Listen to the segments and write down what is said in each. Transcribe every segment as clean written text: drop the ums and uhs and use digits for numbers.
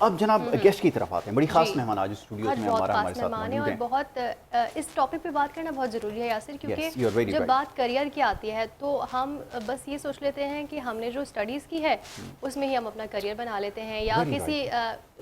अब जनाब गेस्ट की तरफ आते हैं। बड़ी खास मेहमान आज स्टूडियो में हमारे साथ मौजूद हैं। बहुत इस टॉपिक पे बात करना बहुत ज़रूरी है यासिर, क्योंकि जब बात करियर की आती है तो हम बस ये सोच लेते हैं कि हमने जो स्टडीज़ की है उसमें ही हम अपना करियर बना लेते हैं, या किसी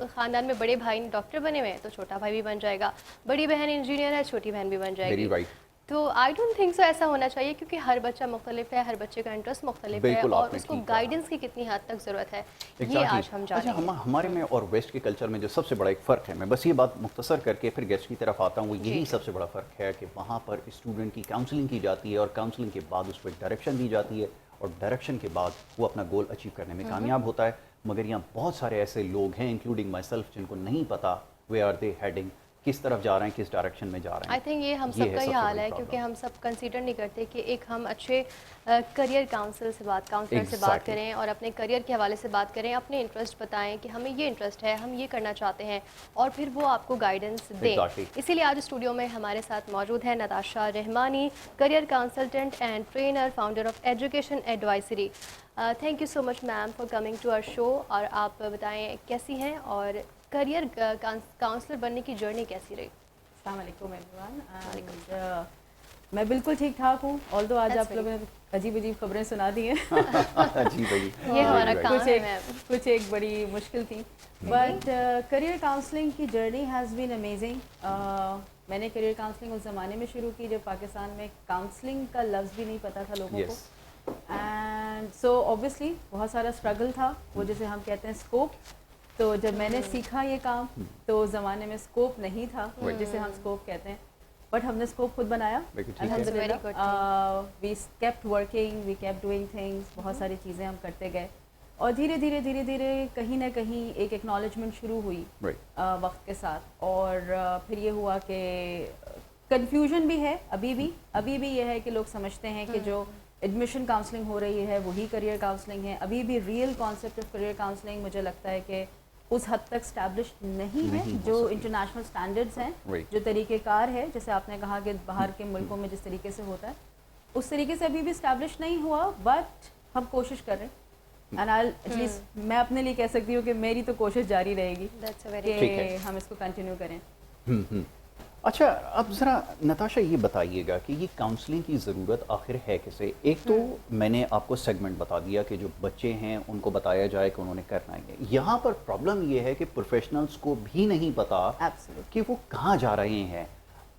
ख़ानदान में बड़े भाई डॉक्टर बने हुए हैं तो छोटा भाई भी बन जाएगा, बड़ी बहन इंजीनियर है छोटी बहन भी बन जाएगी। तो आई डोंट थिंक सो ऐसा होना चाहिए, क्योंकि हर बच्चा मुख्तलिफ है, हर बच्चे का इंटरेस्ट मुख्तलिफ है और उसको गाइडेंस की कितनी हद तक ज़रूरत है ये आज हम जानेंगे। हमारे में और वेस्ट के कल्चर में जो सबसे बड़ा एक फ़र्क है, मैं बस ये बात मुख्तसर करके फिर गेस्ट की तरफ आता हूँ, वो यही सबसे बड़ा फ़र्क है कि वहाँ पर स्टूडेंट की काउंसलिंग की जाती है और काउंसलिंग के बाद उसको एक डायरेक्शन दी जाती है और डायरेक्शन के बाद वो अपना गोल अचीव करने में कामयाब होता है। मगर यहाँ बहुत सारे ऐसे लोग हैं इंक्लूडिंग माई सेल्फ जिनको नहीं पता वे आर दे हेडिंग, किस तरफ जा रहे हैं, किस डायरेक्शन में जा रहे हैं। आई थिंक ये हम सबका ही हाल है, क्योंकि हम सब कंसीडर नहीं करते कि एक हम अच्छे करियर काउंसलर से बात करें और अपने करियर के हवाले से बात करें, अपने इंटरेस्ट बताएं कि हमें ये इंटरेस्ट है, हम ये करना चाहते हैं और फिर वो आपको गाइडेंस दें। इसीलिए आज स्टूडियो में हमारे साथ मौजूद है Natasha Rahmani, career consultant and trainer, founder of education advisory. Thank you so much ma'am for coming to our show. और आप बताएं कैसी हैं और करियर काउंसलर बनने की जर्नी कैसी रही? अस्सलाम वालेकुम एवरीवन। मैं बिल्कुल ठीक ठाक हूँ, ऑल्दो आज आप लोगों ने अजीब अजीब खबरें सुना दी हैं। ये हमारा काम है। कुछ एक बड़ी मुश्किल थी, बट करियर काउंसलिंग की जर्नी हैज़ बीन अमेजिंग। मैंने करियर काउंसलिंग उस ज़माने में शुरू की जब पाकिस्तान में काउंसलिंग का लफ्ज़ भी नहीं पता था लोगों को, एंड सो ऑब्वियसली बहुत सारा स्ट्रगल था, वो जैसे हम कहते हैं स्कोप। तो जब मैंने सीखा ये काम तो उस ज़माने में स्कोप नहीं था जिसे हम स्कोप कहते हैं, बट हमने स्कोप खुद बनाया अल्हम्दुलिल्लाह। We kept working, we kept doing things, बहुत सारी चीज़ें हम करते गए और धीरे धीरे कहीं ना कहीं एक एक्नॉलेजमेंट शुरू हुई वक्त के साथ। और फिर ये हुआ कि कन्फ्यूजन भी है अभी भी ये है कि लोग समझते हैं कि जो एडमिशन काउंसलिंग हो रही है वही करियर काउंसलिंग है। अभी भी real concept of career counselling मुझे लगता है कि उस हद तक स्टैब्लिश नहीं है जो इंटरनेशनल स्टैंडर्ड्स हैं, जो तरीक़ेकार है, जैसे आपने कहा कि बाहर के मुल्कों में जिस तरीके से होता है उस तरीके से अभी भी स्टैब्लिश नहीं हुआ, बट हम कोशिश कर रहे हैं। एंड आई एटलीस्ट मैं अपने लिए कह सकती हूँ कि मेरी तो कोशिश जारी रहेगी कि हम इसको कंटिन्यू करें। अच्छा, अब ज़रा नताशा ये बताइएगा कि ये काउंसलिंग की ज़रूरत आखिर है किसे? एक तो मैंने आपको सेगमेंट बता दिया कि जो बच्चे हैं उनको बताया जाए कि उन्होंने करना है। यहाँ पर प्रॉब्लम ये है कि प्रोफेशनल्स को भी नहीं पता कि वो कहाँ जा रहे हैं।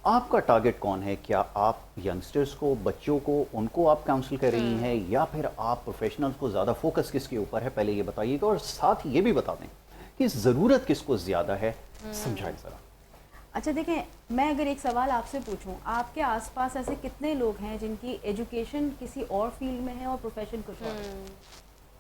आपका टारगेट कौन है? क्या आप यंगस्टर्स को, बच्चों को, उनको आप काउंसिल कर रही हैं या फिर आप प्रोफेशनल्स को ज़्यादा फोकस किसके ऊपर है, पहले ये बताइएगा। और साथ ही ये भी बता दें कि ज़रूरत किसको ज़्यादा है, समझाएं ज़रा। अच्छा देखें, मैं अगर एक सवाल आपसे पूछूं, आपके आसपास ऐसे कितने लोग हैं जिनकी एजुकेशन किसी और फील्ड में है और प्रोफेशन कुछ और?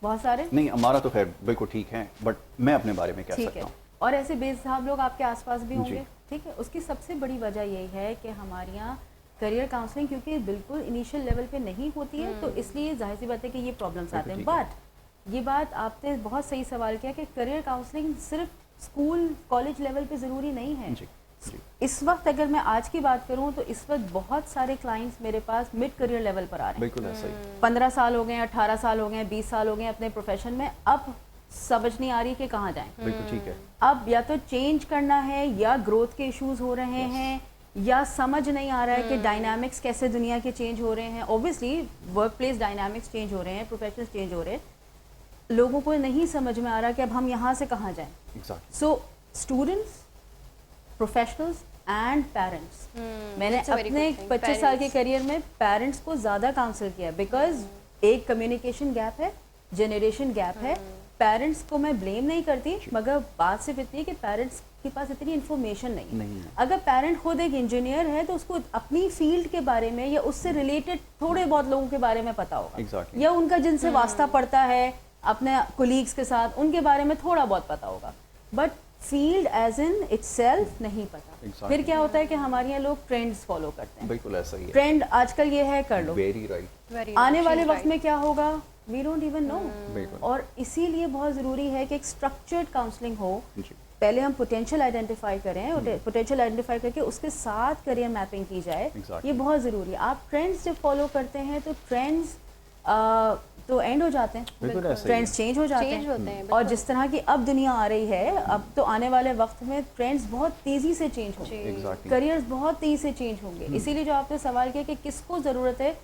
बहुत सारे नहीं, हमारा तो खैर बिल्कुल ठीक है, बट मैं अपने बारे में कह सकता हूँ। और ऐसे बेसाब लोग आपके आसपास भी होंगे, ठीक है। उसकी सबसे बड़ी वजह यही है कि हमारे यहाँ करियर काउंसलिंग क्योंकि बिल्कुल इनिशियल लेवल पे नहीं होती है, तो इसलिए जाहिर सी बात है कि ये प्रॉब्लम्स आते हैं। बट ये बात आपने बहुत सही सवाल किया कि करियर काउंसलिंग सिर्फ स्कूल कॉलेज लेवल पे ज़रूरी नहीं है। इस वक्त अगर मैं आज की बात करूं तो इस वक्त बहुत सारे क्लाइंट्स मेरे पास मिड करियर लेवल पर आ रहे हैं। बिल्कुल ऐसा ही। 15 साल हो गए, 18 साल हो गए, 20 साल हो गए अपने प्रोफेशन में, अब समझ नहीं आ रही कि कहाँ जाएं। बिल्कुल ठीक है। अब या तो चेंज करना है या ग्रोथ के इश्यूज हो रहे हैं या समझ नहीं आ रहा है कि डायनामिक्स कैसे दुनिया के चेंज हो रहे हैं। Obviously work place dynamics change हो रहे हैं, प्रोफेशन चेंज हो रहे हैं, लोगों को नहीं समझ में आ रहा कि अब हम यहाँ से कहाँ जाएं। So students, professionals and parents, मैंने अपने 25 साल के करियर में पेरेंट्स को ज़्यादा काउंसिल किया, बिकॉज एक कम्युनिकेशन गैप है, जनरेशन गैप है। पेरेंट्स को मैं ब्लेम नहीं करती, मगर बात सिर्फ इतनी है कि पेरेंट्स के पास इतनी इन्फॉर्मेशन नहीं है। अगर पेरेंट खुद एक इंजीनियर है तो उसको अपनी फील्ड के बारे में या उससे रिलेटेड थोड़े बहुत लोगों के बारे में पता होगा, या उनका जिनसे वास्ता पड़ता है अपने कोलीग्स के साथ, उनके बारे में थोड़ा बहुत पता होगा, but field as in itself नहीं पता। फिर क्या होता है कि हमारे यहाँ लोग ट्रेंड्स फॉलो करते हैं। बिल्कुल ऐसा ही है। ट्रेंड आजकल ये है, कर लो। Very right. आने वाले वक्त में क्या होगा वी डोंट इवन नो। और इसीलिए बहुत ज़रूरी है कि एक स्ट्रक्चर्ड काउंसलिंग हो। पहले हम पोटेंशियल आइडेंटिफाई करें और पोटेंशियल आइडेंटिफाई करके उसके साथ करियर मैपिंग की जाए। ये बहुत ज़रूरी है। आप ट्रेंड्स जब फॉलो करते हैं तो ट्रेंड्स तो एंड हो जाते हैं, बिल्कुल ऐसा ही ट्रेंड्स है। चेंज हो जाते चेंज होते हैं, हैं। और बिल्कुल। जिस तरह की अब दुनिया आ रही है, अब तो आने वाले वक्त में ट्रेंड्स बहुत तेज़ी से चेंज होंगे, एग्जैक्टली करियर्स बहुत तेज़ी से चेंज होंगे। इसीलिए जो आपने सवाल किया कि किसको ज़रूरत है,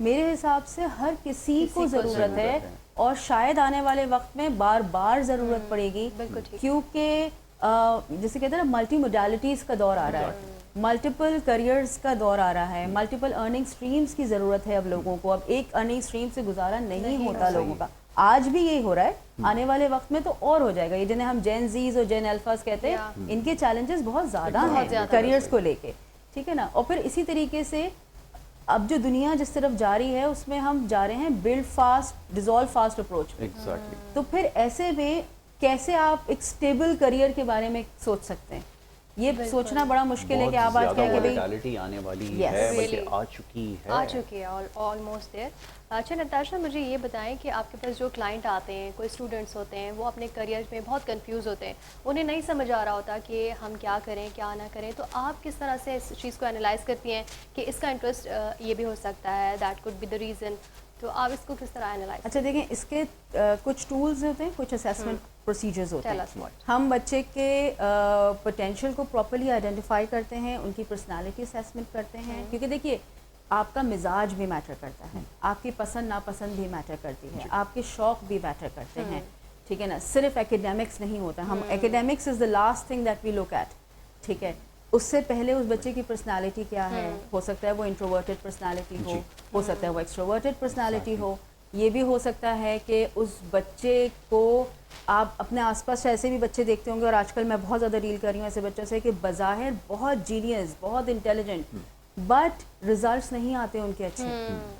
मेरे हिसाब से हर किसी को ज़रूरत है, और शायद आने वाले वक्त में बार बार ज़रूरत पड़ेगी, बिल्कुल ठीक। क्योंकि जैसे कहते हैं ना, मल्टी मोडालिटीज़ का दौर आ रहा है, मल्टीपल करियर्स का दौर आ रहा है, मल्टीपल अर्निंग स्ट्रीम्स की ज़रूरत है अब लोगों को। अब एक अर्निंग स्ट्रीम से गुजारा नहीं होता लोगों का, आज भी यही हो रहा है, आने वाले वक्त में तो और हो जाएगा। ये जिन्हें हम जेन जीज और जेन अल्फास कहते हैं, इनके चैलेंजेस बहुत ज़्यादा हैं करियर्स को लेके, ठीक है ना। और फिर इसी तरीके से अब जो दुनिया जिस तरफ जा रही है, उसमें हम जा रहे हैं build fast dissolve fast approach. Exactly तो फिर ऐसे में कैसे आप एक स्टेबल करियर के बारे में सोच सकते हैं, ये सोचना बड़ा मुश्किल है कि आप आज कहें कि भाई वोलेटिलिटी आने वाली Yes. है, बल्कि Really. आ चुकी है। आ चुकी है, ऑलमोस्ट देयर। अच्छा नताशा, मुझे ये बताएं कि आपके पास जो क्लाइंट आते हैं, कोई स्टूडेंट्स होते हैं, वो अपने करियर में बहुत कंफ्यूज होते हैं, उन्हें नहीं समझ आ रहा होता कि हम क्या करें क्या ना करें, तो आप किस तरह से इस चीज़ को एनालाइज करती हैं कि इसका इंटरेस्ट ये भी हो सकता है, that could be the reason, तो आप इसको किस तरह एनालाइज? अच्छा देखें, इसके कुछ टूल्स होते हैं, कुछ असेसमेंट प्रोसीजर्स होते Tell us हैं। what. हम बच्चे के पोटेंशियल को प्रॉपर्ली आइडेंटिफाई करते हैं, उनकी पर्सनालिटी असेसमेंट करते हैं, क्योंकि देखिए आपका मिजाज भी मैटर करता है, आपकी पसंद नापसंद भी मैटर करती है, आपके शौक भी मैटर करते हैं, ठीक है ना। सिर्फ एकेडमिक्स नहीं होता, हम academics is the last thing that we look at, ठीक है। उससे पहले उस बच्चे की पर्सनालिटी क्या है, हो सकता है वो इंट्रोवर्टेड पर्सनालिटी हो सकता है वो एक्सट्रोवर्टेड पर्सनालिटी हो, ये भी हो सकता है कि उस बच्चे को आप अपने आसपास ऐसे भी बच्चे देखते होंगे, और आजकल मैं बहुत ज़्यादा डील कर रही हूँ ऐसे बच्चों से कि बज़ाहिर बहुत जीनियस, बहुत इंटेलिजेंट, बट रिजल्ट्स नहीं आते उनके अच्छे,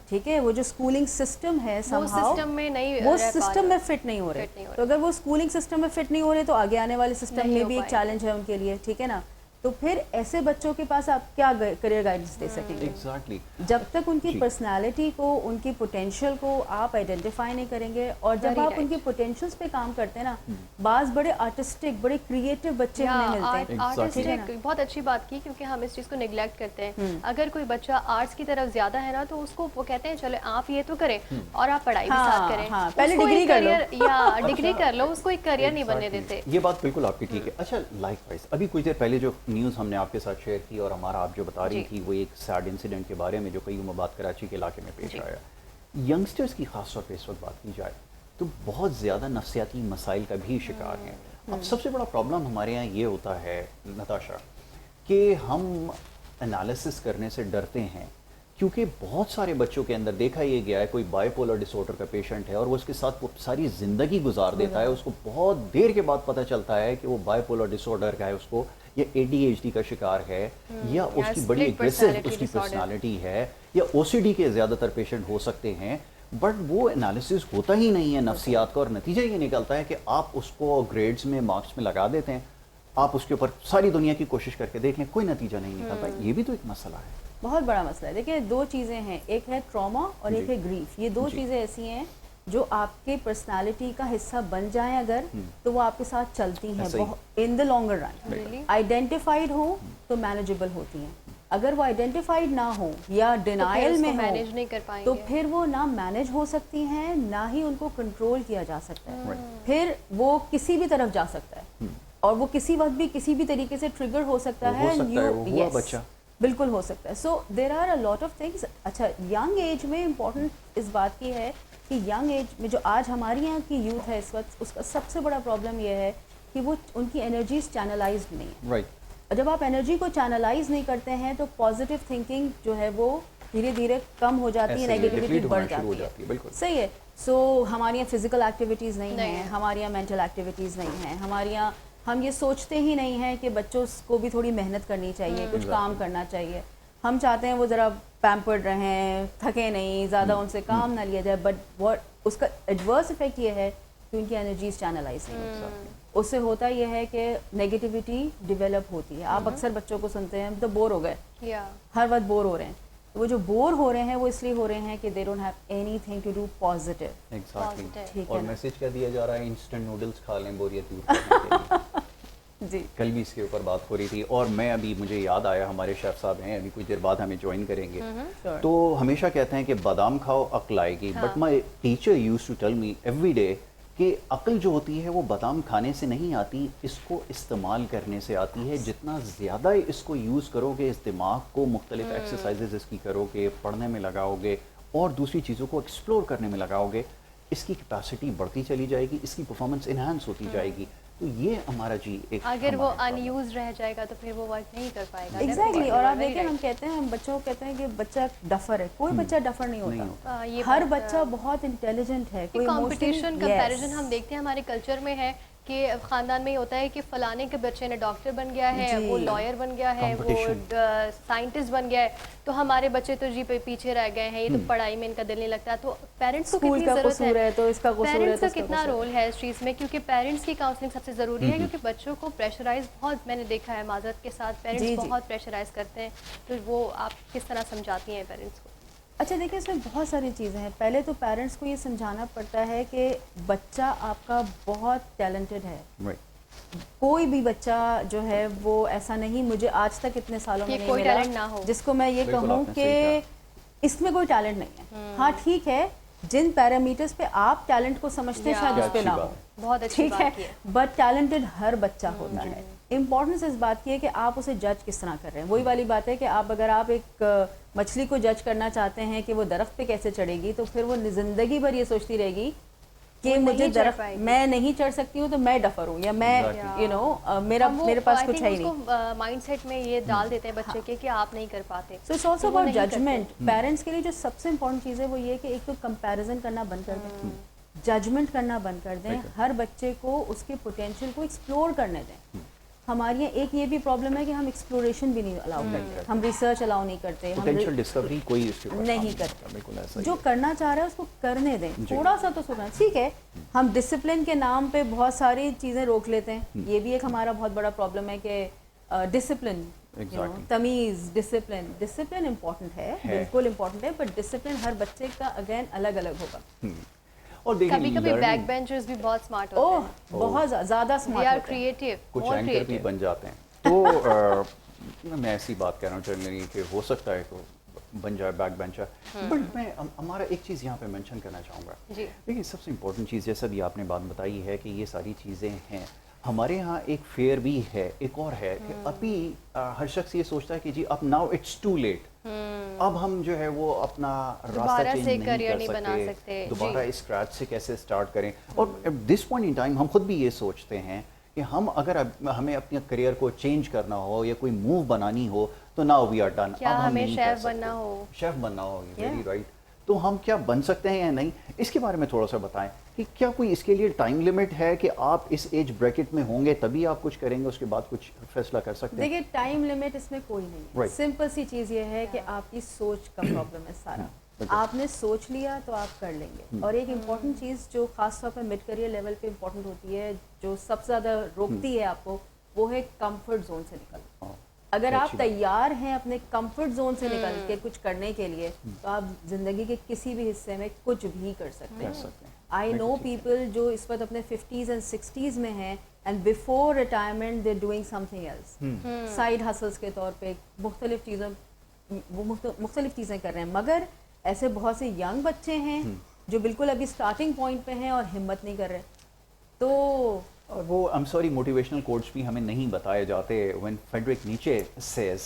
ठीक है। वो जो स्कूलिंग सिस्टम है वो somehow, सिस्टम में नहीं वो रह पा सिस्टम रहे। में फिट नहीं हो रहे। Fit नहीं हो तो अगर वो स्कूलिंग सिस्टम में फिट नहीं हो रहे, तो आगे आने वाले सिस्टम नहीं में हो भी एक पाएगा। चैलेंज है उनके लिए, ठीक है ना। तो फिर ऐसे बच्चों के पास आप क्या करियर गाइडेंस दे सकेंगे? एग्जैक्टली जब तक उनकी जी। पर्सनालिटी को, उनकी पोटेंशियल को आप आइडेंटिफाई नहीं करेंगे, और जब Very आप right. उनके पोटेंशियल्स पे काम करते हैं ना, बाज बड़े आर्टिस्टिक, बड़े क्रिएटिव बच्चे हमें मिलते हैं। Exactly. आर्टिस्टिक बहुत अच्छी बात की, क्योंकि हम इस चीज़ को निगलेक्ट करते हैं। अगर कोई बच्चा आर्ट्स की तरफ ज़्यादा है ना, तो उसको वो कहते हैं चलो आप ये तो करें और आप पढ़ाई भी साथ करें। हाँ, पहले उसको डिग्री एक कर लो। career- या डिग्री कर लो, उसको एक करियर नहीं बनने देते। ये बात बिल्कुल आपकी ठीक है। अच्छा लाइकवाइज अभी कुछ देर पहले जो न्यूज़ हमने आपके साथ शेयर की, और हमारा आप जो बता रही जी। थी, वो एक सैड इंसिडेंट के बारे में जो कई बात कराची के इलाके में पेश आया। यंगस्टर्स की खास तौर पे इस वक्त बात की जाए तो बहुत ज़्यादा नफ्सियाती मसाइल का भी शिकार हैं। अब सबसे बड़ा प्रॉब्लम हमारे यहाँ ये होता है नताशा कि हम एनालिसिस करने से डरते हैं, क्योंकि बहुत सारे बच्चों के अंदर देखा ये गया है, कोई बाइपोलर डिसऑर्डर का पेशेंट है और वो उसके साथ वो सारी ज़िंदगी गुजार देता है, उसको बहुत देर के बाद पता चलता है कि वो बाइपोलर डिसऑर्डर का है, उसको या ADHD का शिकार है, या उसकी बड़ी split एग्रेसिव personality उसकी disorder। पर्सनालिटी है, या OCD के ज़्यादातर पेशेंट हो सकते हैं। बट वो एनालिसिस होता ही नहीं है नफ्सियात का, और नतीजा ये निकलता है कि आप उसको ग्रेड्स में, मार्क्स में लगा देते हैं, आप उसके ऊपर सारी दुनिया की कोशिश करके देख लें, कोई नतीजा नहीं निकलता। ये भी तो एक मसला है। बहुत बड़ा मसला है। देखिए दो चीज़ें हैं, एक है ट्रॉमा और एक जी। है ग्रीफ। ये दो जी। चीज़ें ऐसी हैं जो आपके पर्सनालिटी का हिस्सा बन जाएं अगर, तो वो आपके साथ चलती हैं ऐसा ही। बहुत in the longer run. Really? Identified हो तो मैनेजेबल होती हैं, अगर वो आइडेंटिफाइड ना हो या डिनाइल में मैनेज हो, नहीं कर पाएंगे। तो फिर वो ना मैनेज हो सकती हैं, ना ही उनको कंट्रोल किया जा सकता है। फिर वो किसी भी तरफ जा सकता है, और वो किसी वक्त भी किसी भी तरीके से ट्रिगर हो सकता वो है। हो सकता है, वो हुआ Yes, बच्चा। बिल्कुल हो सकता है। So there are a lot of things. अच्छा, यंग एज में इम्पोर्टेंट इस बात की है कि यंग एज में जो आज हमारी यहाँ की यूथ है इस वक्त, उसका सबसे बड़ा प्रॉब्लम ये है कि वो उनकी एनर्जीज चैनलाइज्ड नहीं है। राइट, जब आप एनर्जी को चैनलाइज नहीं करते हैं तो पॉजिटिव थिंकिंग जो है वो धीरे धीरे कम हो जाती है, ऐसे ही नेगेटिविटी deplete बढ़ होना शुरू हो जाती जाती है। है, बिल्कुल। सही है। सो हमारे यहाँ फिजिकल एक्टिविटीज़ नहीं नहीं हैं, है। हमारे यहाँ मेंटल एक्टिविटीज़ नहीं हैं, हमारे यहाँ हम ये सोचते ही नहीं हैं कि बच्चों को भी थोड़ी मेहनत करनी चाहिए, कुछ काम करना चाहिए। हम चाहते हैं वो ज़रा पैम्पर्ड रहें, थके नहीं, ज़्यादा उनसे काम ना लिया जाए, बट वो उसका एडवर्स इफेक्ट ये है कि उनकी एनर्जीज चैनलाइज नहीं होती। उससे होता यह है कि नेगेटिविटी डेवलप होती है। आप अक्सर बच्चों को सुनते हैं तो बोर हो गए, या हर वक्त बोर हो रहे हैं। वो जो बोर हो रहे हैं वो इसलिए हो रहे हैं कि they don't have anything to do positive. Exactly. Positive। ठीक और है ना? मैसेज क्या दिया जा रहा है, इंस्टेंट नूडल्स खा लें बोरियत दूर करने के लिए। जी। कल भी इसके ऊपर बात हो रही थी, और मैं अभी मुझे याद आया, हमारे शेफ साहब हैं, अभी कुछ देर बाद हमें ज्वाइन करेंगे। Sure. तो हमेशा कहते हैं कि बादाम खाओ अक्ल आएगी, हाँ। But my teacher used to tell me every day कि अक्ल जो होती है वो बादाम खाने से नहीं आती, इसको इस्तेमाल करने से आती है। जितना ज़्यादा इसको यूज़ करोगे, इस दिमाग को मुख्तलिफ एक्सरसाइजेज इसकी करोगे, पढ़ने में लगाओगे और दूसरी चीज़ों को एक्सप्लोर करने में लगाओगे, इसकी कैपेसिटी बढ़ती चली जाएगी, इसकी परफॉर्मेंस इन्हांस होती जाएगी। तो ये हमारा जी एक, अगर वो हमारा problem। अनयूज रह जाएगा तो फिर वो वर्क नहीं कर पाएगा। एग्जैक्टली। और आप Very देखें, right. हम कहते हैं, हम बच्चों को कहते हैं कि बच्चा डफर है। कोई बच्चा डफर नहीं नहीं होता। ये हर बहुत, बच्चा बहुत इंटेलिजेंट है। कोई कंपटीशन emotionally- कंपैरिजन Yes. हम देखते हैं हमारे कल्चर में है कि ख़ानदान में ये होता है कि फ़लाने के बच्चे ने डॉक्टर बन गया है, जी। वो लॉयर बन गया है, वो Competition. साइंटिस्ट बन गया है, तो हमारे बच्चे तो जी पीछे रह गए हैं, ये तो पढ़ाई में इनका दिल नहीं लगता। तो पेरेंट्स को स्कूल कितनी का ज़रूरत कसूर है तो इसका कसूर है, पेरेंट्स तो का इसका कितना कसूर रोल है इस चीज़ में, क्योंकि पेरेंट्स की काउंसलिंग सबसे ज़रूरी है, क्योंकि बच्चों को प्रेशराइज बहुत, मैंने देखा है माजरत के साथ, जी, पेरेंट्स जी। बहुत प्रेशराइज करते हैं। तो वो आप किस तरह समझाती हैं पेरेंट्स को? अच्छा देखिए, इसमें बहुत सारी चीज़ें हैं। पहले तो पेरेंट्स को ये समझाना पड़ता है कि बच्चा आपका बहुत टैलेंटेड है। Right. कोई भी बच्चा जो है वो ऐसा नहीं, मुझे आज तक इतने सालों में कि नहीं कोई मिला टैलेंट ना हो। जिसको मैं ये बिल्कुल, कहूँ आपने सही कि इसमें कोई टैलेंट नहीं है। हाँ ठीक है, जिन पैरामीटर्स पे आप टैलेंट को समझते हैं या। शायद क्या उस पे अच्छी ना बात हो, है। बहुत अच्छी ठीक बात है, की है। बट टैलेंटेड हर बच्चा होता है। इम्पोर्टेंस इस बात की है कि आप उसे जज किस तरह कर रहे हैं। वही वाली बात है कि आप अगर आप एक मछली को जज करना चाहते हैं कि वो दरख्त पे कैसे चढ़ेगी, तो फिर वो जिंदगी भर ये सोचती रहेगी कि वो मुझे नहीं चढ़ दरख्त, पाएगी। मैं नहीं चढ़ सकती हूँ तो मैं डफर हूँ, या मैं Exactly. यू नो मेरे पास कुछ है ही नहीं। माइंडसेट में ये डाल देते हैं बच्चे के कि आप नहीं कर पाते। सो इट्स ऑल्सो तो वो अबाउट नहीं करते। जजमेंट। पेरेंट्स के लिए जो सबसे इम्पोर्टेंट चीज़ है वो ये कि एक तो कंपैरिजन करना बंद कर दें, जजमेंट करना बंद कर दें, Right. हर बच्चे को उसके पोटेंशियल को एक्सप्लोर करने दें। हमारे यहाँ एक ये भी प्रॉब्लम है कि हम एक्सप्लोरेशन भी नहीं अलाउ करते, हम रिसर्च अलाउ नहीं करते, हम पोटेंशियल डिस्कवरी कोई इसके ऊपर नहीं काम करते। बिल्कुल ऐसा ही जो है। करना चाह रहा है उसको करने दें, जी। थोड़ा सा तो सुना। ठीक है, हम डिसिप्लिन के नाम पे बहुत सारी चीज़ें रोक लेते हैं, ये भी एक हमारा बहुत बड़ा प्रॉब्लम है कि डिसिप्लिन, Exactly. तमीज़, डिसिप्लिन इम्पोर्टेंट है, बिल्कुल इम्पोर्टेंट है, बट डिसिप्लिन हर बच्चे का अगेन अलग अलग होगा। और देखिए कभी कभी learning- बैक बेंचर्स भी बहुत स्मार्ट ओह, होते हैं। बहुत ज़्यादा दे स्मार्ट आर होते हैं। क्रिएटिव, कुछ मोर एंकर भी क्रिएटिव। बन जाते हैं। तो मैं ऐसी बात कह रहा हूँ जनरली कि हो सकता है तो बन जाए बैक बेंचर, बट मैं हमारा एक चीज़ यहाँ पे मेंशन करना चाहूँगा। जी। देखिए सबसे इम्पोर्टेंट चीज़, जैसा भी आपने बात बताई है कि ये सारी चीज़ें हैं, हमारे यहाँ एक फेयर भी है, एक और है कि अभी हर शख्स ये सोचता है कि जी अब नाउ इट्स टू लेट, अब हम जो है वो अपना रास्ता दोबारा चेंज से नहीं करियर कर नहीं बना सकते, दोबारा जी। स्क्रैच से कैसे स्टार्ट करें। और at this point in time हम खुद भी ये सोचते हैं कि हम अगर हमें अपने करियर को चेंज करना हो या कोई मूव बनानी हो तो नाउ वी आर डन। क्या अब हम हमें नहीं कर शेफ सकते। बनना हो? शेफ बनना हो, वेरी Yeah. राइट। तो हम क्या बन सकते हैं या नहीं, इसके बारे में थोड़ा सा बताएं कि क्या कोई इसके लिए टाइम लिमिट है कि आप इस एज ब्रैकेट में होंगे तभी आप कुछ करेंगे, उसके बाद कुछ फैसला कर सकते हैं? देखिए, टाइम लिमिट इसमें कोई नहीं है। Right. सिंपल सी चीज़ ये है कि आपकी सोच का प्रॉब्लम है सारा। बिल्कुल। आपने सोच लिया तो आप कर लेंगे। और एक इम्पॉर्टेंट चीज़ जो खास तौर पर मिड करियर लेवल पे इम्पॉर्टेंट होती है, जो सबसे ज़्यादा रोकती है आपको, वो है कंफर्ट जोन से निकलना। हाँ, अगर अच्छी आप बात। तैयार हैं अपने कंफर्ट जोन से निकल के कुछ करने के लिए, तो आप ज़िंदगी के किसी भी हिस्से में कुछ भी कर सकते कर हैं। सकते हैं। आई नो पीपल जो इस वक्त अपने 50s एंड 60s में हैं and before retirement they doing something else, side hustles के तौर पे मुख्तलिफ चीज़ें कर रहे हैं। मगर ऐसे बहुत से यंग बच्चे हैं जो बिल्कुल अभी स्टार्टिंग पॉइंट पे हैं और हिम्मत नहीं कर रहे। तो और वो I am sorry motivational quotes भी हमें नहीं बताए जाते। व्हेन फ्रेडरिक नीचे सेज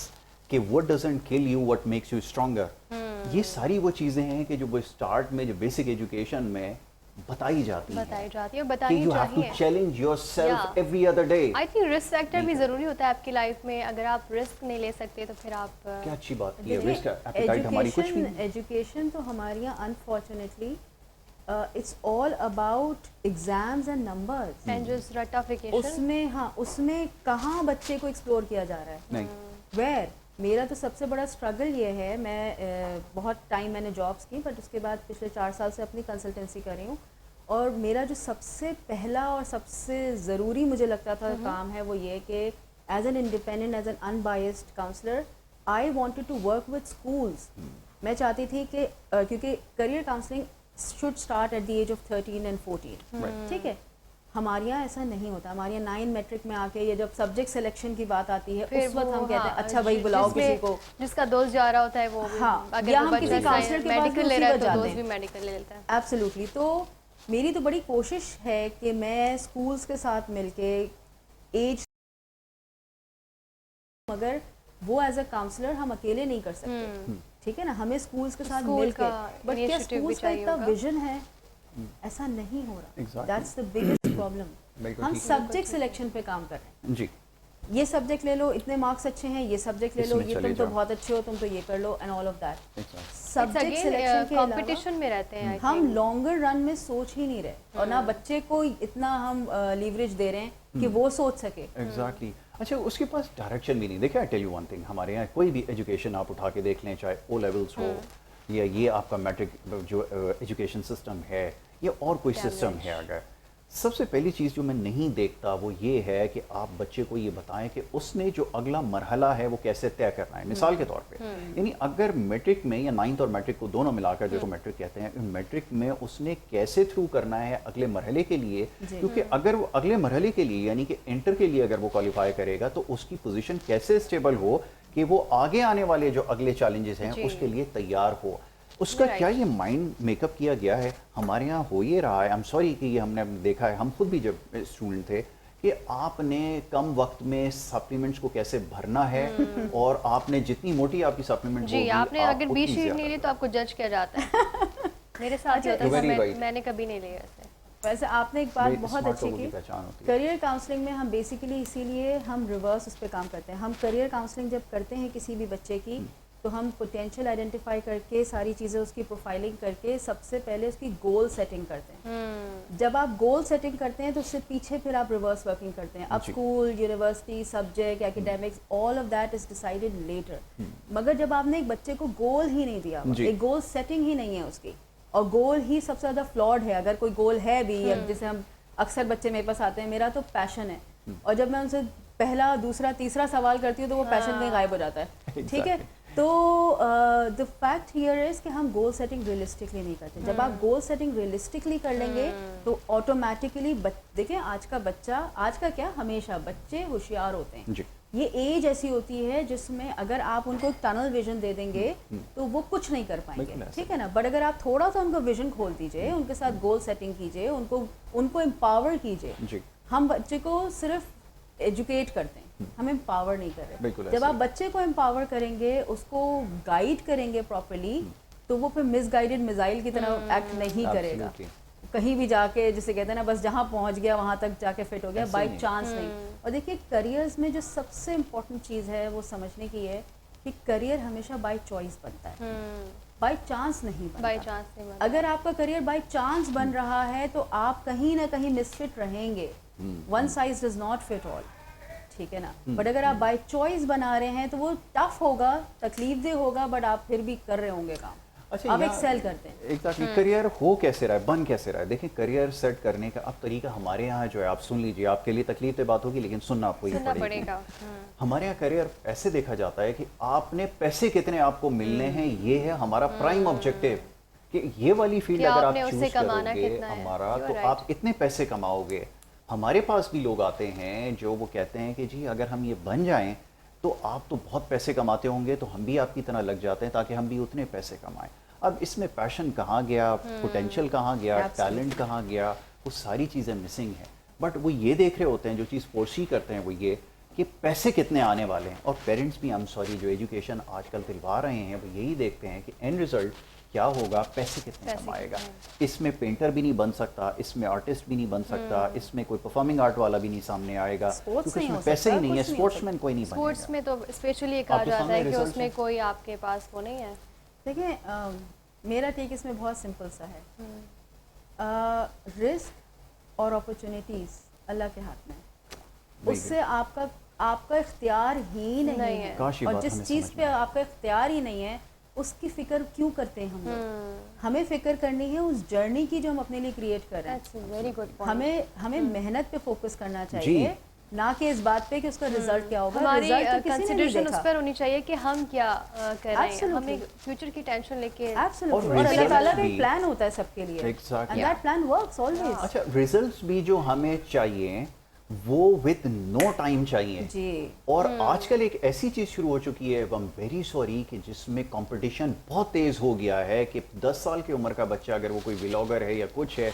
कि what doesn't kill you what makes you stronger, ये सारी वो चीज़ें हैं कि जो वो स्टार्ट में जो बेसिक एजुकेशन में बताई जाती हैं बताई जाती है और कि बतानी यू हैव टू चाहिए। Challenge yourself Yeah. Every other day. I think risk factor भी ज़रूरी होता है आपकी लाइफ में। अगर आप रिस्क नहीं ले सकते तो फिर आप क्या अच्छी बात की है, रिस्क एपेटाइट हमारी कुछ भी नहीं। एजुकेशन तो हमारे यहाँ unfortunately it's all about exams and numbers. And just ratification. उसमें हाँ, उसमें कहाँ बच्चे को एक्सप्लोर किया जा रहा है? नहीं, वेयर मेरा तो सबसे बड़ा स्ट्रगल ये है, मैं बहुत टाइम मैंने जॉब्स की, बट उसके बाद पिछले 4 साल से अपनी कंसल्टेंसी कर रही हूँ। और मेरा जो सबसे पहला और सबसे ज़रूरी मुझे लगता था काम है वो ये कि as an independent, as an unbiased counsellor, I wanted to work with schools. मैं चाहती थी कि क्योंकि career counselling should start at the age of 13 and 14, ठीक है? हमारे यहाँ ऐसा नहीं होता। हमारे यहाँ 9 मैट्रिक में आके ये जब सब्जेक्ट सिलेक्शन की बात आती है फिर उस वक्त वो, हम कहते हैं हाँ, अच्छा भाई बुलाओ किसी को, जिसका दोस्त जा रहा होता है वो भी, हाँ, अगर या वो हम बच्चा किसी काउंसलर के पास मेडिकल ले उसी रहा है को तो जाते दोस्त हैं। भी मेडिकल ले लेता है। एब्सोल्युटली। तो मेरी तो बड़ी कोशिश है कि मैं स्कूल्स के साथ मिलके एज, मगर वो एज अ काउंसलर हम अकेले नहीं कर सकते, ठीक है ना, हमें स्कूल्स के साथ स्कूल मिलके, का बट क्या initiative भी स्कूल्स का चाहिए इतना होगा। विजन है, ऐसा नहीं हो रहा। Exactly. That's the biggest problem. बिल्कुल हम ठीक। सब्जेक्ट सिलेक्शन पे काम कर रहे हैं, जी, ये सब्जेक्ट ले लो, इतने मार्क्स अच्छे हैं, ये सब्जेक्ट ले लो, इसमें ये चले तुम तो जाओ। बहुत अच्छे हो, तुम तो ये कर लो, and all of that. exactly. Subject selection के अलावा कंपटीशन में रहते हैं I हम think। लॉन्गर रन में सोच ही नहीं रहे, और ना बच्चे को इतना हम लीवरेज दे रहे हैं कि वो सोच सके। एग्जैक्टली अच्छा, उसके पास डायरेक्शन भी नहीं। देखिए, I tell you one thing, हमारे यहाँ कोई भी एजुकेशन आप उठा के देख लें, चाहे ओ लेवल्स हो या ये आपका मैट्रिक जो एजुकेशन सिस्टम है या और कोई सिस्टम है, अगर सबसे पहली चीज़ जो मैं नहीं देखता वो ये है कि आप बच्चे को ये बताएं कि उसने जो अगला मरहला है वो कैसे तय करना है। मिसाल के तौर पे, यानी अगर मैट्रिक में या 9th और मैट्रिक को दोनों मिलाकर जिसको मैट्रिक कहते हैं, मैट्रिक में उसने कैसे थ्रू करना है अगले मरहले के लिए, क्योंकि अगर वो अगले मरहले के लिए यानी कि इंटर के लिए अगर वो क्वालिफाई करेगा तो उसकी पोजीशन कैसे स्टेबल हो कि वो आगे आने वाले जो अगले चैलेंजेस हैं उसके लिए तैयार हो। उसका क्या ये माइंड मेकअप किया गया है? हमारे यहाँ हो ये रहा है, आई एम सॉरी कि ये हमने देखा है, हम खुद भी जब स्टूडेंट थे, कि आपने कम वक्त में सप्लीमेंट्स को कैसे भरना है और आपने जितनी मोटी आपकी सप्लीमेंट जी, आपने अगर 20 शीट नहीं ली तो आपको जज किया जाता है। मेरे साथ ही होता है, मैंने कभी नहीं लिया ऐसे। वैसे आपने एक बात बहुत अच्छी की, पहचान होती है। करियर काउंसलिंग में हम बेसिकली इसीलिए हम रिवर्स उस पर काम करते हैं। हम करियर काउंसलिंग जब करते हैं किसी भी बच्चे की, तो हम पोटेंशियल आइडेंटिफाई करके सारी चीज़ें उसकी प्रोफाइलिंग करके सबसे पहले उसकी गोल सेटिंग करते हैं। जब आप गोल सेटिंग करते हैं तो उससे पीछे फिर आप रिवर्स वर्किंग करते हैं। अब school, university, subject, academics, all of that is decided later. मगर जब आपने एक बच्चे को गोल ही नहीं दिया, एक गोल सेटिंग ही नहीं है उसकी, और गोल ही सबसे ज़्यादा फ्लॉड है। अगर कोई गोल है भी, जैसे हम अक्सर बच्चे मेरे पास आते हैं, मेरा तो पैशन है, और जब मैं उनसे पहला, दूसरा, तीसरा सवाल करती हूँ तो वो पैशन कहीं गायब हो जाता है, ठीक है। तो द फैक्ट हियर इज कि हम गोल सेटिंग रियलिस्टिकली नहीं करते। जब आप गोल सेटिंग रियलिस्टिकली कर लेंगे तो ऑटोमेटिकली देखिए, आज का बच्चा, आज का क्या, हमेशा बच्चे होशियार होते हैं जी। ये एज ऐसी होती है जिसमें अगर आप उनको एक टनल विजन दे देंगे तो वो कुछ नहीं कर पाएंगे, ठीक है ना। बट अगर आप थोड़ा सा उनको विजन खोल दीजिए, उनके साथ गोल सेटिंग कीजिए, उनको एम्पावर कीजिए। हम बच्चे को सिर्फ एजुकेट करते हैं, हम एम्पावर नहीं कर रहे। जब आप बच्चे को एम्पावर करेंगे, उसको गाइड करेंगे प्रॉपर्ली, तो वो फिर मिसगाइडेड मिसाइल की तरह एक्ट नहीं करेगा। कहीं भी जाके, जिसे कहते हैं ना, बस जहाँ पहुँच गया वहाँ तक जाके फिट हो गया, बाई चांस नहीं। और देखिए, करियर्स में जो सबसे इम्पोर्टेंट चीज़ है वो समझने की है कि करियर हमेशा बाई चॉइस बनता है, बाई चांस नहीं बनता। बाई चांस नहीं बनता। अगर आपका करियर बाई चांस बन रहा है तो आप कहीं ना कहीं मिसफिट रहेंगे। One size does not fit all, ठीक है ना। बट अगर आप बाय चॉइस बना रहे हैं तो वो टफ होगा, तकलीफदेह होगा, बट आप फिर भी कर रहे होंगे काम। अच्छा, आप एक्सेल करते हैं। एग्जैक्टली। करियर हो कैसे रहा है, बन कैसे रहा है? देखिए, करियर सेट करने का अब तरीका हमारे यहाँ जो है, आप सुन लीजिए, आपके लिए तकलीफ तो बात होगी लेकिन सुनना आपको ही पड़ेगा। हमारे यहाँ करियर ऐसे देखा जाता है कि आपने पैसे कितने आपको मिलने हैं, ये है हमारा प्राइम ऑब्जेक्टिव, कि ये वाली फील्ड अगर आप चूज करोगे हमारा, तो आप इतने पैसे कमाओगे। हमारे पास भी लोग आते हैं जो वो कहते हैं कि जी अगर हम ये बन जाएं तो आप तो बहुत पैसे कमाते होंगे, तो हम भी आपकी तरह लग जाते हैं ताकि हम भी उतने पैसे कमाएं। अब इसमें पैशन कहाँ गया, पोटेंशियल कहाँ गया, टैलेंट कहाँ गया, वो सारी चीज़ें मिसिंग हैं। बट वो ये देख रहे होते हैं, जो चीज़ फोर्सी करते हैं वो ये कि पैसे कितने आने वाले हैं। और पेरेंट्स भी, आई एम सॉरी, जो एजुकेशन आजकल दिलवा रहे हैं वो यही देखते हैं कि एंड रिजल्ट क्या होगा, पैसे कितने कमाएगा। इसमें पेंटर भी नहीं बन सकता, इसमें आर्टिस्ट भी नहीं बन सकता, इसमें कोई परफॉर्मिंग आर्ट वाला भी नहीं सामने आएगा, क्योंकि इसमें पैसे ही नहीं है। स्पोर्ट्समैन कोई नहीं बनेगा। स्पोर्ट्स में तो स्पेशली कहा जाता है कि उसमें कोई आपके पास वो नहीं है। देखिए, मेरा टेक इसमें बहुत सिंपल सा है। रिस्क और अपॉर्चुनिटीज अल्लाह के हाथ में, उससे आपका इख्तियार ही नहीं है। और जिस चीज़ पे आपका इख्तियार ही नहीं है उसकी फिक्र क्यों करते हैं हम लोग? हमें फिक्र करनी है उस जर्नी की जो हम अपने लिए क्रिएट कर रहे हैं। Very good. हमें मेहनत पे फोकस करना चाहिए ना कि इस बात पे कि उसका रिजल्ट क्या होगा। हमारी रिजल्ट तो किसी ने नहीं कंसिडरेशन उस देखा। पर होनी चाहिए कि हम क्या कर रहे हैं, Absolutely. हम एक फ्यूचर की टेंशन लेके एब्सोल्युटली, और और अल्लाह results ताला का भी- एक प्लान होता है सबके लिए, Exactly. And that plan works always. अच्छा, रिजल्ट्स भी जो हमें चाहिए वो विद नो टाइम चाहिए जी। और आजकल एक ऐसी चीज शुरू हो चुकी है, आई एम वेरी सॉरी, कि जिसमें कंपटीशन बहुत तेज हो गया है कि 10 साल की उम्र का बच्चा अगर वो कोई व्लॉगर है या कुछ है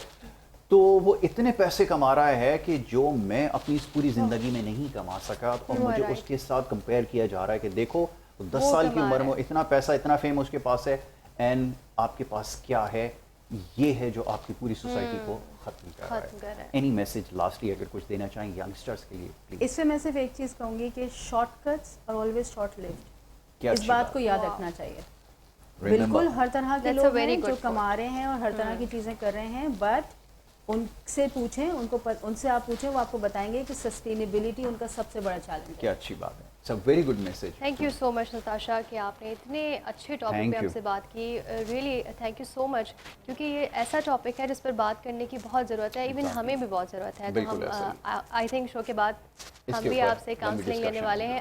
तो वो इतने पैसे कमा रहा है कि जो मैं अपनी इस पूरी जिंदगी में नहीं कमा सका, और You are मुझे right. उसके साथ कंपेयर किया जा रहा है कि देखो 10 वो साल की कमा उम्र रहा में है। इतना पैसा, इतना फेम उसके पास है, एंड आपके पास क्या है? ये है जो आपकी पूरी सोसाइटी को खत्म कर रहा खत्म कर रहा है। है। एनी मैसेज लास्टली अगर कुछ देना चाहें यंगस्टर्स के लिए प्लीज? इससे मैं सिर्फ एक चीज़ कहूँगी कि shortcuts are always short lived. क्या इस अच्छी बात बात को याद Wow. रखना चाहिए। Remember. बिल्कुल हर तरह के That's a लोग very हैं जो good कमा रहे हैं और हर तरह की चीज़ें कर रहे हैं, बट उनसे पूछें, उनसे आप पूछें, वो आपको बताएंगे कि सस्टेनेबिलिटी उनका सबसे बड़ा चैलेंज है। क्या अच्छी बात है, it's a very good message. Thank you so much Natasha कि आपने इतने अच्छे टॉपिक Thank पे you. हमसे बात की। Really thank you so much, क्योंकि ये ऐसा टॉपिक है जिस पर बात करने की बहुत ज़रूरत है, इवन Exactly. हमें भी बहुत ज़रूरत है। तो बिल्कुल हम ऐसा ही। आई थिंक शो के बाद हम इसके भी ऊपर आपसे लंबी काउंसलिंग लेने discussion वाले होगी। हैं